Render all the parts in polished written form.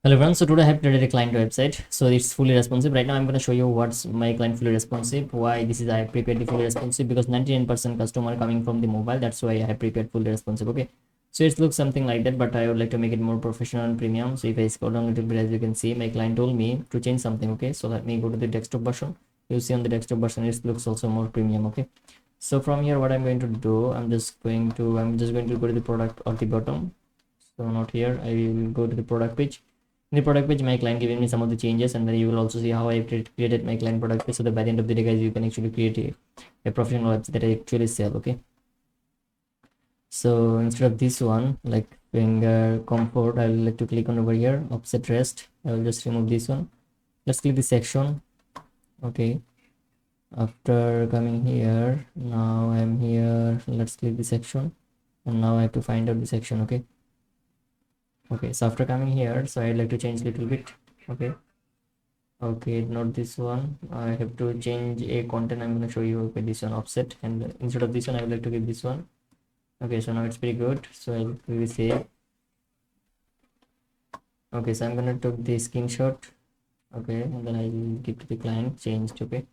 Hello everyone, so today I have created a client website, so it's fully responsive. Right now I'm going to show you what's my client fully responsive, why this is I have prepared the fully responsive, because 99% customer coming from the mobile, that's why I have prepared fully responsive. Okay, so it looks something like that, but I would like to make it more professional and premium. So if I scroll down a little bit, as you can see, my client told me to change something. Okay, so let me go to the desktop version. You see on the desktop version it looks also more premium. Okay, so from here what I'm going to do, I'm just going to go to the product or the bottom. So not here, I will go to the product page. In the product page, my client giving me some of the changes, and then you will also see how I created my client product page, so that by the end of the day, guys, you can actually create a professional website that I actually sell. Okay, so instead of this one, like finger comfort, I will like to click on over here, offset rest. I will just remove this one. Let's click the section. Okay, after coming here, now I'm here. Let's click the section, and now I have to find out the section. Okay, so after coming here, so I'd like to change a little bit. Okay, not this one. I have to change a content. I'm going to show you. Okay, this one offset, and instead of this one I would like to give this one. Okay, so now it's pretty good, so I'll quickly save. Okay, so I'm going to take the screenshot. Okay, and then I'll give to the client changed. Okay,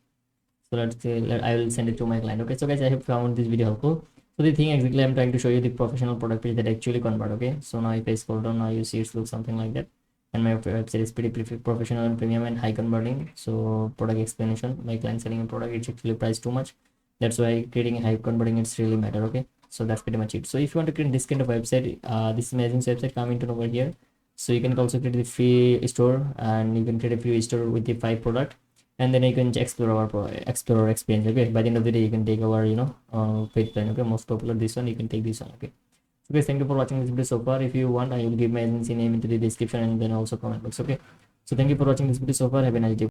so let's say I will send it to my client. Okay, so guys, I have found this video helpful. So the thing exactly I'm trying to show you the professional product page that actually convert. Okay, so now if I scroll down, now you see it looks something like that, and my website is pretty professional and premium and high converting. So product explanation, my client selling a product, it's actually priced too much, that's why creating a high converting it's really matter. Okay, so that's pretty much it. So if you want to create this kind of website, this amazing website, come into over here. So you can also create the free store, and you can create a free store with the 5 product, and then you can explore our experience. Okay, by the end of the day you can take our paid plan. Okay, most popular this one, you can take this one. Okay, so guys, thank you for watching this video so far. If you want, I will give my agency name into the description and then also comment box. Okay, so thank you for watching this video so far. Have a nice day.